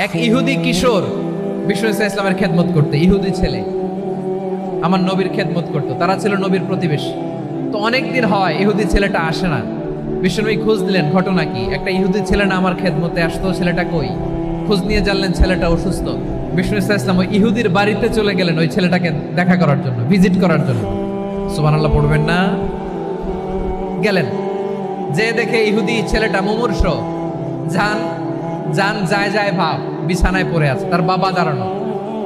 এক ইহুদি কিশোর বিষ্ণু ইসলামের খেদমত করতে, ইহুদি ছেলে আমার নবীর খেদমত করতো, তারা ছিল নবীর প্রতিবেশী। তো অনেকদিন হয় ইহুদি ছেলেটা আসে না। বিষ্ণুনবী খোঁজ দিলেন, ঘটনা কি? একটা ইহুদি ছেলে না আমার খেদমতে আসতো, ছেলেটা কই? খোঁজ নিয়ে জানলেন ছেলেটা অসুস্থ। বিষ্ণু ইসলাম ওই ইহুদির বাড়িতে চলে গেলেন ওই ছেলেটাকে দেখা করার জন্য, ভিজিট করার জন্য। সুবহানাল্লাহ পড়বেন না? গেলেন, যে দেখে ইহুদি ছেলেটা মুমূর্ষ, জান জান যায় যায় ভাব, বিছানায় পড়ে আছে, তার বাবা দাঁড়ানো।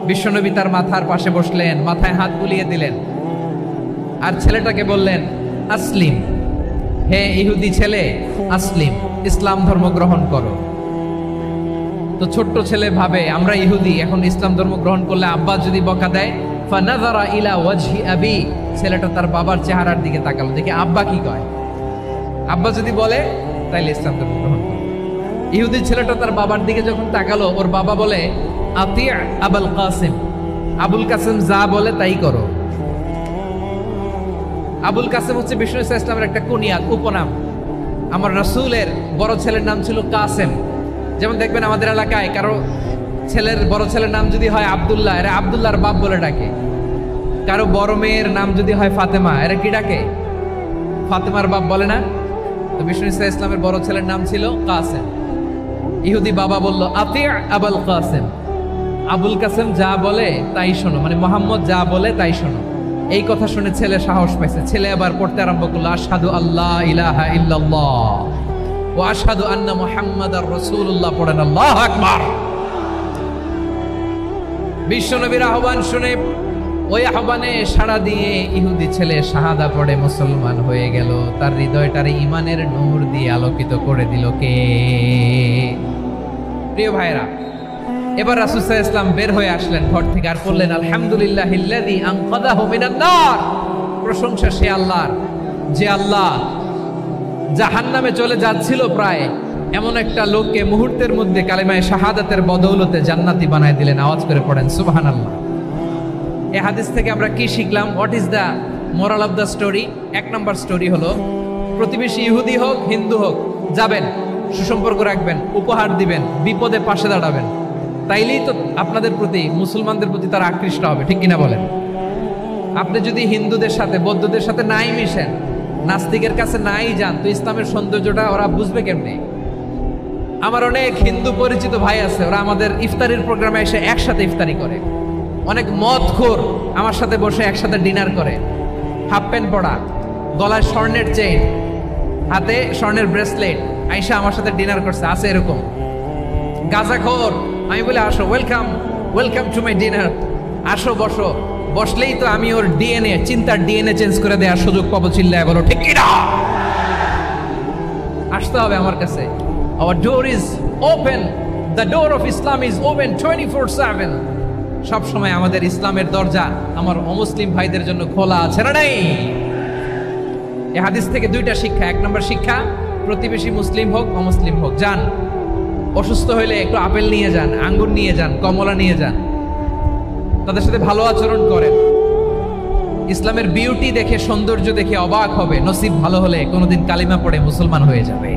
বিশ্বনবী তার মাথার পাশে বসলেন, মাথায় হাত বুলিয়ে দিলেন, আর ছেলেটাকে বললেন, আসলিম, হে ইহুদি ছেলে, আসলিম, ইসলাম ধর্ম গ্রহণ করো। তো ছোট্ট ছেলে ভাবে আমরা ইহুদি, এখন ইসলাম ধর্ম গ্রহণ করলে আব্বা যদি বকা দেয়। ফানাযারা ইলা ওয়াজহি আবি, ছেলেটা তার বাবার চেহারার দিকে তাকালো, দেখে আব্বা কি কয়। আব্বা যদি বলে তাইলে ইসলাম ধর্ম গ্রহণ করো। ইহুদি ছেলেটা তার বাবার দিকে যখন তাকালো, ওর বাবা বলে, আতি আবুল কাসিম, আবুল কাসিম যা বলে তাই করো। আবুল কাসিম হচ্ছে বিষ্ণু ইসলামের একটা কুনিয়াত, উপনাম। আমার রাসূলের বড় ছেলের নাম ছিল কাসেম। যেমন দেখবেন আমাদের এলাকায় কারো ছেলের বড় ছেলের নাম যদি হয় আব্দুল্লাহ, এরা আব্দুল্লাহর বাপ বলে ডাকে। কারো বড় মেয়ের নাম যদি হয় ফাতেমা, এরা কি ডাকে? ফাতেমার বাপ বলে না? তো বিষ্ণু ইসলামের বড় ছেলের নাম ছিল কাসেম। ইহুদি বাবা বলল, আতি আবুল কাসেম, আবুল কাসেম যা বলে তাই শোনো, মানে মোহাম্মদ যা বলে তাই শোনো। এই কথা শুনে ছেলে সাহস পাইছে, ছেলে আবার পড়তে আরম্ভ করলো, আশহাদু আল্লাহ ইলাহা ইল্লাল্লাহ ওয়া আশহাদু আন্না মুহাম্মাদার রাসূলুল্লাহ, পড়েন আল্লাহু আকবার। বিশ্বনবীর আহ্বান শুনে, ওই আহ্বানে সাড়া দিয়ে ইহুদি ছেলে শাহাদা পড়ে মুসলমান হয়ে গেল। তার হৃদয়টারে ঈমানের নূর দিয়ে আলোকিত করে দিল কে? প্রিয় ভাইরা, এবার রাসূল সাল্লাল্লাহু আলাইহি ওয়াসাল্লাম বের হয়ে আসলেন ঘর থেকে, আর বললেন, আলহামদুলিল্লাহিল্লাযী আনকাযাহু মিনান নার, প্রশংসা সে আল্লাহর, যে আল্লাহ জাহান্নামে চলে যাচ্ছিল প্রায় এমন একটা লোককে মুহূর্তের মধ্যে কালিমায়ে শাহাদাতের বদৌলতে জান্নাতি বানায় দিলেন। আওয়াজ করে পড়েন সুবহানাল্লাহ। এই হাদিস থেকে আমরা কি শিখলাম? What is the moral of the story? এক নম্বর স্টোরি হলো, প্রতিবেশী ইহুদি হোক হিন্দু হোক, যাবেন, সুসম্পর্ক রাখবেন, উপহার দিবেন, বিপদে পাশে দাঁড়াবেন, তাইলেই তো আপনাদের প্রতি, মুসলমানদের প্রতি তারা আকৃষ্ট হবে, ঠিক কিনা বলেন? আপনি যদি হিন্দুদের সাথে বৌদ্ধদের সাথে নাই মিশেন, নাস্তিকের কাছে নাই যান, তো ইসলামের সৌন্দর্যটা ওরা বুঝবে কেমনে? আমার অনেক হিন্দু পরিচিত ভাই আছে, ওরা আমাদের ইফতারির প্রোগ্রামে এসে একসাথে ইফতারি করে। অনেক মদখোর আমার সাথে বসে একসাথে ডিনার করে, হাফ প্যান্ট পরা, গলায় স্বর্ণের চেইন, হাতে স্বর্ণের ব্রেসলেট, আইসা আমার সাথে ডিনার করছে, আছে এরকম। গাঁজাখোর, আমি বলে, আসো, welcome, welcome to my dinner, আসো বসো। বসলেই তো আমি ওর ডিএনএ, চিন্তার ডিএনএ চেঞ্জ করে দেওয়ার সুযোগ পাবো। চিল্লায় বলো ঠিক কিনা? আসতে হবে আমার কাছে। Our door is open, the door of Islam is open 24/7। সব সময় আমাদের ইসলামের দরজা আমার অমুসলিম ভাইদের জন্য খোলা আছে না নাই? এই হাদিস থেকে দুইটা শিক্ষা। এক নম্বর শিক্ষা, প্রতিবেশী মুসলিম হোক অমুসলিম হোক, যান, অসুস্থ হইলে একটু আপেল নিয়ে যান, আঙ্গুর নিয়ে যান, কমলা নিয়ে যান, তাদের সাথে ভালো আচরণ করেন। ইসলামের বিউটি দেখে, সৌন্দর্য দেখে অবাক হবে, নসিব ভালো হলে কোনোদিন কালিমা পড়ে মুসলমান হয়ে যাবে,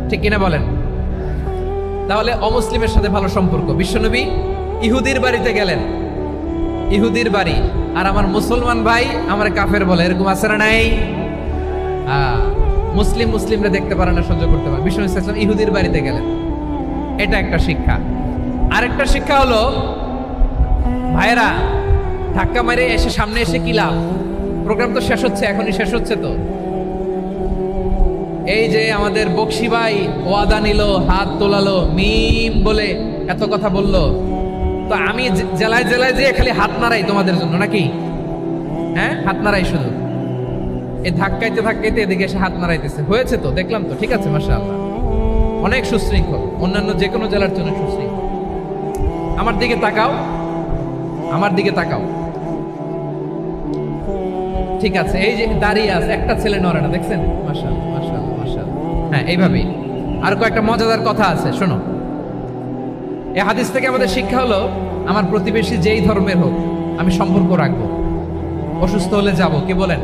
ঠিক কিনা বলেন? তাহলে অমুসলিমের সাথে ভালো সম্পর্ক। বিশ্বনবী ইহুদির বাড়িতে গেলেন, ইহুদির বাড়ি, আর আমার মুসলমান ভাই আমার কাফের বলে, এরকম আছে না নাই? মুসলিম মুসলিমরা দেখতে পারে না, সহ্য করতে পারে। বিশ্বনবী সাল্লাল্লাহু আলাইহি ওয়াসাল্লাম ইহুদির বাড়িতে গেলেন, এটা একটা শিক্ষা। আরেকটা শিক্ষা হলো, ভাইরা, ধাক্কা মারে এসে সামনে এসে কি লাভ? প্রোগ্রাম তো শেষ হচ্ছে, এখনই শেষ হচ্ছে। তো এই যে আমাদের বকশি ভাই ওয়াদা নিল, হাত তোলালো, মিম বলে এত কথা বললো, তো আমি জেলায় জেলায় যে খালি হাত নাড়াই তোমাদের জন্য নাকি? হ্যাঁ, হাত নাড়াই শুধু। এই ধাক্কাইতে ধাক্কাইতে এদিকে এসে হাত নাড়াইতেছে, হয়েছে তো, দেখলাম তো, ঠিক আছে, মাশাআল্লাহ, অনেক সুশৃঙ্খল, অন্যান্য যে কোনো জেলার জন্য সুশৃঙ্খল। আমার দিকে তাকাও, আমার দিকে তাকাও, ঠিক আছে। এই যে দাঁড়িয়ে আছে, একটা ছেলে নড়ে না, দেখছেন? মাশাআল্লাহ, মাশাআল্লাহ, মাশাআল্লাহ। হ্যাঁ, এইভাবেই। আর কয়েকটা মজাদার কথা আছে, শোনো। এই হাদিস থেকে আমাদের শিক্ষা হলো, আমার প্রতিবেশী যেই ধর্মের হোক আমি সম্পর্ক রাখবো, অসুস্থ হলে যাব, কি বলেন?